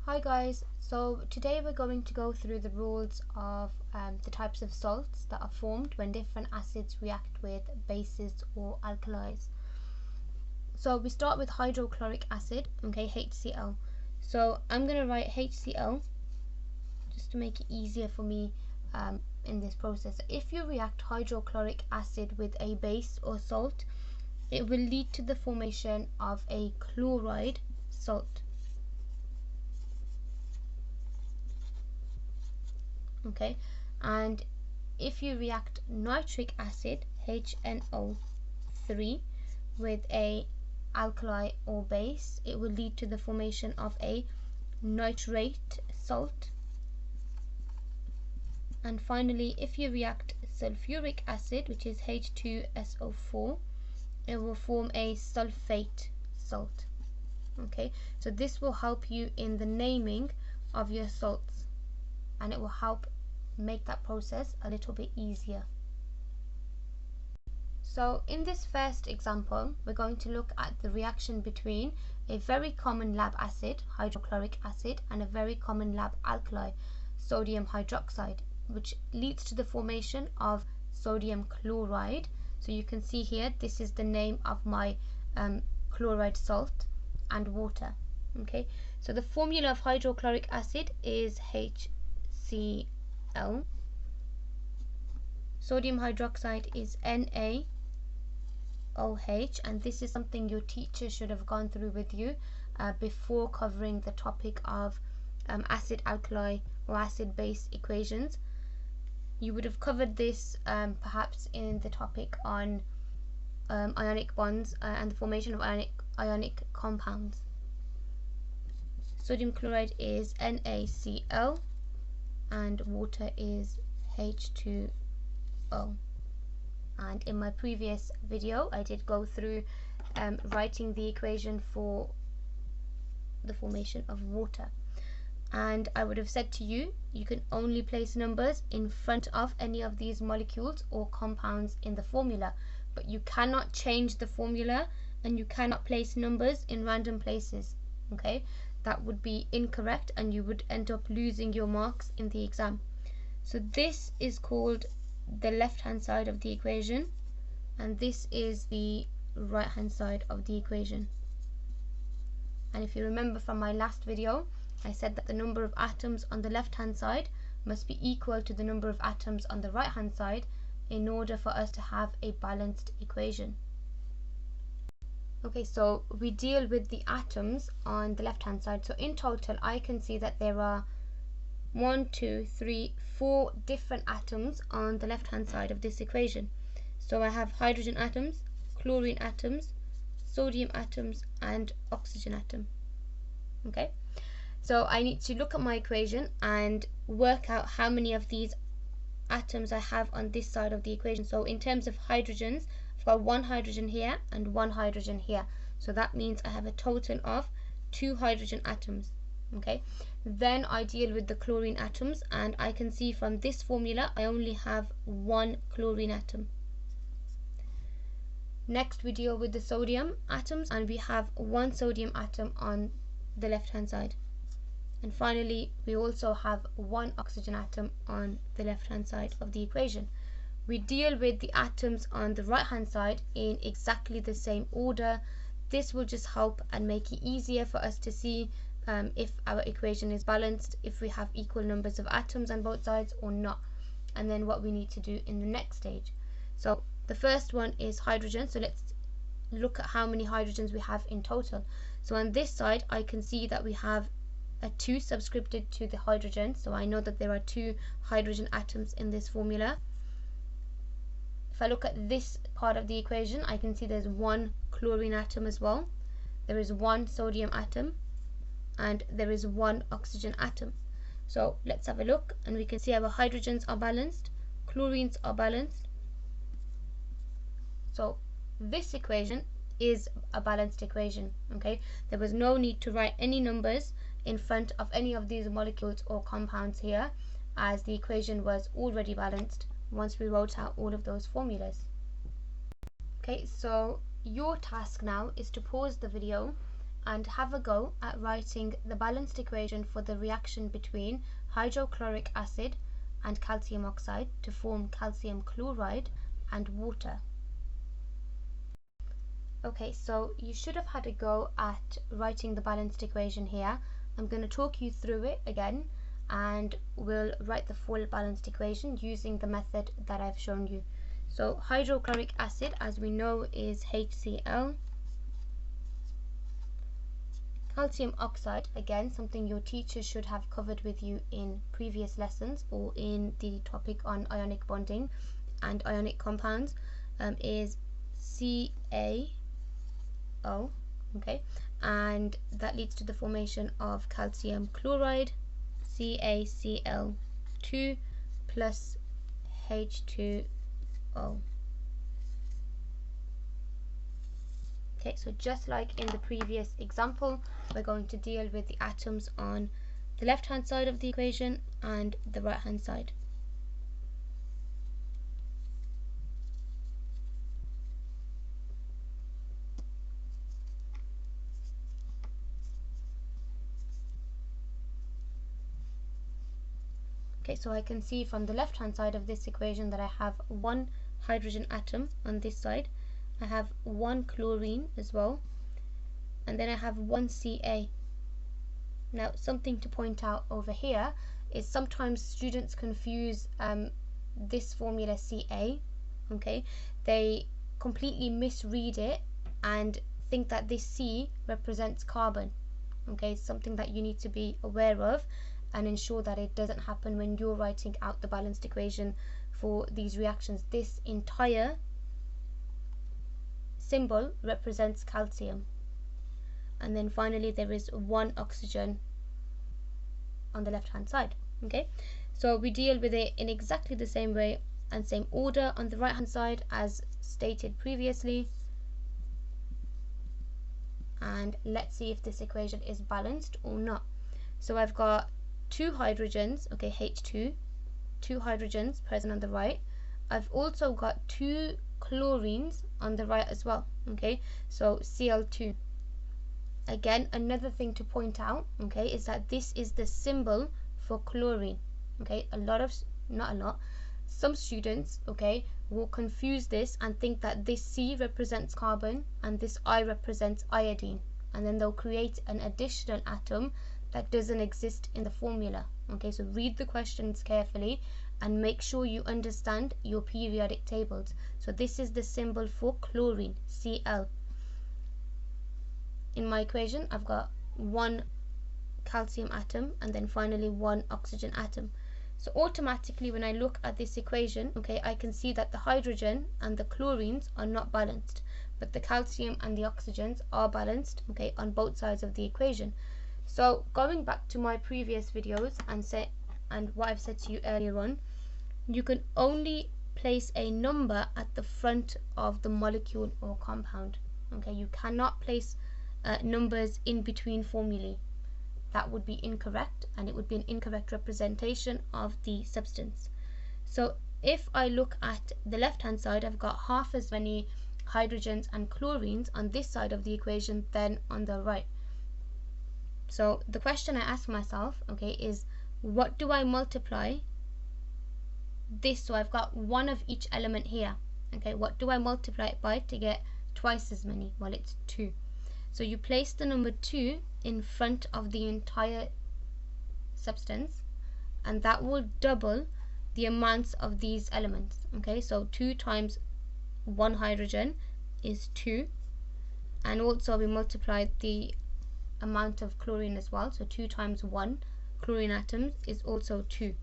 Hi guys, so today we're going to go through the rules of the types of salts that are formed when different acids react with bases or alkalis. So we start with hydrochloric acid, okay, HCl. So I'm going to write HCl just to make it easier for me in this process. If you react hydrochloric acid with a base or salt, it will lead to the formation of a chloride salt. Okay, and if you react nitric acid HNO3 with a alkali or base, it will lead to the formation of a nitrate salt. And finally, if you react sulfuric acid, which is H2SO4, it will form a sulfate salt. Okay, so this will help you in the naming of your salts, and it will help make that process a little bit easier. So in this first example, we're going to look at the reaction between a very common lab acid, hydrochloric acid, and a very common lab alkali, sodium hydroxide, which leads to the formation of sodium chloride. So you can see here, this is the name of my chloride salt and water. Okay, so the formula of hydrochloric acid is HCl. Sodium hydroxide is NaOH, and this is something your teacher should have gone through with you before covering the topic of acid-alkali or acid-base equations. You would have covered this perhaps in the topic on ionic bonds and the formation of ionic compounds. Sodium chloride is NaCl and water is H2O. And in my previous video I did go through writing the equation for the formation of water, and I would have said to you, you can only place numbers in front of any of these molecules or compounds in the formula, but you cannot change the formula and you cannot place numbers in random places. Okay, that would be incorrect and you would end up losing your marks in the exam. So this is called the left hand side of the equation, and this is the right hand side of the equation. And if you remember from my last video, I said that the number of atoms on the left hand side must be equal to the number of atoms on the right hand side in order for us to have a balanced equation. Okay, so we deal with the atoms on the left hand side. So in total I can see that there are 1, 2, 3, 4 different atoms on the left hand side of this equation. So I have hydrogen atoms, chlorine atoms, sodium atoms, and oxygen atom. Okay, so I need to look at my equation and work out how many of these atoms I have on this side of the equation. So in terms of hydrogens, I've got 1 hydrogen here and 1 hydrogen here. So that means I have a total of 2 hydrogen atoms. Okay, then I deal with the chlorine atoms, and I can see from this formula I only have 1 chlorine atom. Next we deal with the sodium atoms, and we have 1 sodium atom on the left hand side. And finally we also have 1 oxygen atom on the left hand side of the equation. We deal with the atoms on the right hand side in exactly the same order. This will just help and make it easier for us to see if our equation is balanced, if we have equal numbers of atoms on both sides or not, and then what we need to do in the next stage. So the first one is hydrogen, so let's look at how many hydrogens we have in total. So on this side I can see that we have a 2 subscripted to the hydrogen, so I know that there are 2 hydrogen atoms in this formula. If I look at this part of the equation, I can see there's 1 chlorine atom as well, there is 1 sodium atom, and there is 1 oxygen atom. So let's have a look, and we can see our hydrogens are balanced, chlorines are balanced. So this equation is a balanced equation. Okay, there was no need to write any numbers in front of any of these molecules or compounds here, as the equation was already balanced once we wrote out all of those formulas. Okay, so your task now is to pause the video and have a go at writing the balanced equation for the reaction between hydrochloric acid and calcium oxide to form calcium chloride and water. Okay, so you should have had a go at writing the balanced equation here. I'm going to talk you through it again, and we'll write the full balanced equation using the method that I've shown you. So hydrochloric acid, as we know, is HCl. Calcium oxide, again, something your teacher should have covered with you in previous lessons or in the topic on ionic bonding and ionic compounds, is CaO, okay, and that leads to the formation of calcium chloride, CaCl2 plus H2O. Okay, so just like in the previous example, we're going to deal with the atoms on the left hand side of the equation and the right hand side. Okay, so I can see from the left hand side of this equation that I have one hydrogen atom on this side, I have one chlorine as well, and then I have one Ca. Now, something to point out over here is sometimes students confuse this formula Ca, okay? They completely misread it and think that this C represents carbon, okay? Something that you need to be aware of and ensure that it doesn't happen when you're writing out the balanced equation for these reactions. This entire symbol represents calcium, and then finally there is one oxygen on the left hand side. Okay, so we deal with it in exactly the same way and same order on the right hand side as stated previously, and let's see if this equation is balanced or not. So I've got two hydrogens, okay, H2, two hydrogens present on the right. I've also got two chlorines on the right as well, okay, so Cl2. Again, another thing to point out, okay, is that this is the symbol for chlorine, okay. Some students, okay, will confuse this and think that this C represents carbon and this I represents iodine, and then they'll create an additional atom that doesn't exist in the formula. Okay, so read the questions carefully and make sure you understand your periodic tables. So this is the symbol for chlorine, Cl. In my equation, I've got one calcium atom and then finally one oxygen atom. So automatically when I look at this equation, okay, I can see that the hydrogen and the chlorines are not balanced, but the calcium and the oxygens are balanced, okay, on both sides of the equation. So going back to my previous videos and what I've said to you earlier on, you can only place a number at the front of the molecule or compound. Okay, you cannot place numbers in between formulae. That would be incorrect, and it would be an incorrect representation of the substance. So if I look at the left hand side, I've got half as many hydrogens and chlorines on this side of the equation than on the right. So the question I ask myself, okay, is what do I multiply this? So I've got one of each element here, okay, what do I multiply it by to get twice as many? Well, it's 2. So you place the number 2 in front of the entire substance, and that will double the amounts of these elements. Okay, so 2 times 1 hydrogen is 2, and also we multiply the amount of chlorine as well, so 2 times 1 chlorine atoms is also 2.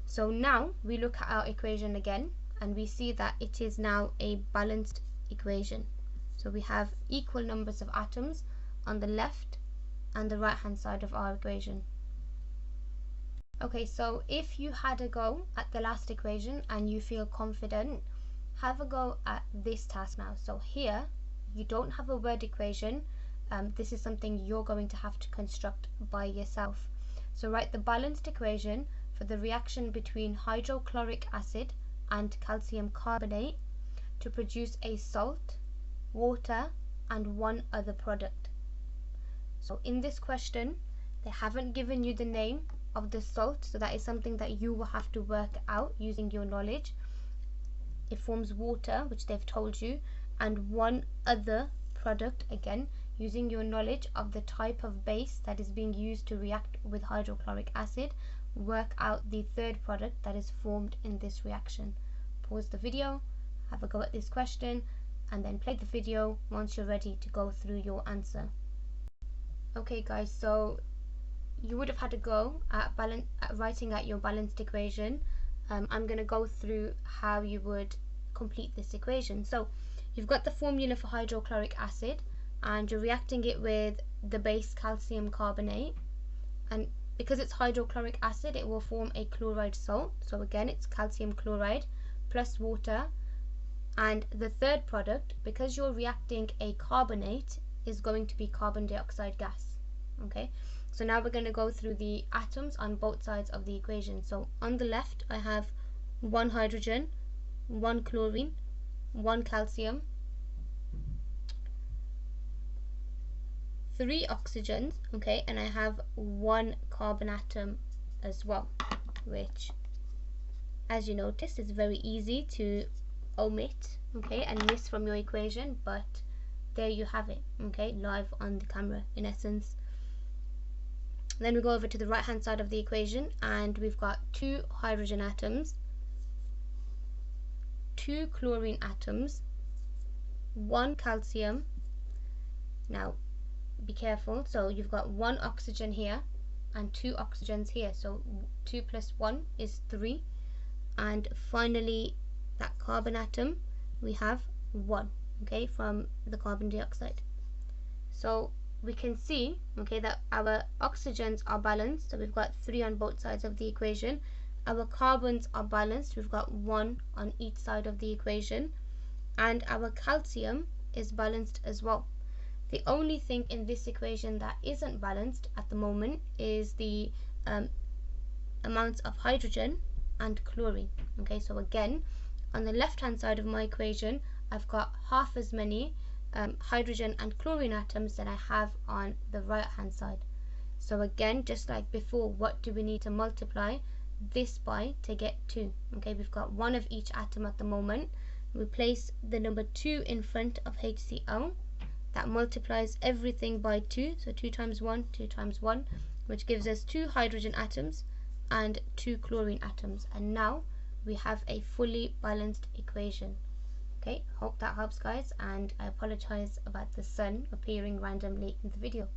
So now we look at our equation again and we see that it is now a balanced equation. So we have equal numbers of atoms on the left and the right hand side of our equation. Okay, so if you had a go at the last equation and you feel confident, have a go at this task now. So here you don't have a word equation. This is something you're going to have to construct by yourself. So write the balanced equation for the reaction between hydrochloric acid and calcium carbonate to produce a salt, water, and one other product. So in this question, they haven't given you the name of the salt, so that is something that you will have to work out using your knowledge. It forms water, which they've told you, and one other product, again using your knowledge of the type of base that is being used to react with hydrochloric acid, work out the third product that is formed in this reaction. Pause the video, have a go at this question, and then play the video once you're ready to go through your answer. Okay guys, so you would have had a go at writing out your balanced equation. I'm going to go through how you would complete this equation. So you've got the formula for hydrochloric acid, and you're reacting it with the base calcium carbonate, and because it's hydrochloric acid, it will form a chloride salt. So again, it's calcium chloride plus water, and the third product, because you're reacting a carbonate, is going to be carbon dioxide gas. Okay, so now we're going to go through the atoms on both sides of the equation. So on the left, I have 1 hydrogen, 1 chlorine, 1 calcium, 3 oxygens, okay, and I have 1 carbon atom as well, which, as you notice, is very easy to omit, okay, and miss from your equation, but there you have it, okay, live on the camera in essence. Then we go over to the right hand side of the equation, and we've got 2 hydrogen atoms, 2 chlorine atoms, 1 calcium. Now be careful, so you've got 1 oxygen here and 2 oxygens here, so 2 plus 1 is 3, and finally that carbon atom, we have 1, okay, from the carbon dioxide. So we can see, okay, that our oxygens are balanced, so we've got 3 on both sides of the equation. Our carbons are balanced, we've got 1 on each side of the equation, and our calcium is balanced as well. The only thing in this equation that isn't balanced at the moment is the amounts of hydrogen and chlorine. Okay, so again, on the left hand side of my equation, I've got half as many hydrogen and chlorine atoms that I have on the right hand side. So again, just like before, what do we need to multiply this by to get 2? Okay, we've got 1 of each atom at the moment. We place the number 2 in front of HCl. That multiplies everything by 2, so 2 times 1, 2 times 1, which gives us 2 hydrogen atoms and 2 chlorine atoms. And now we have a fully balanced equation. Okay, hope that helps guys, and I apologize about the sun appearing randomly in the video.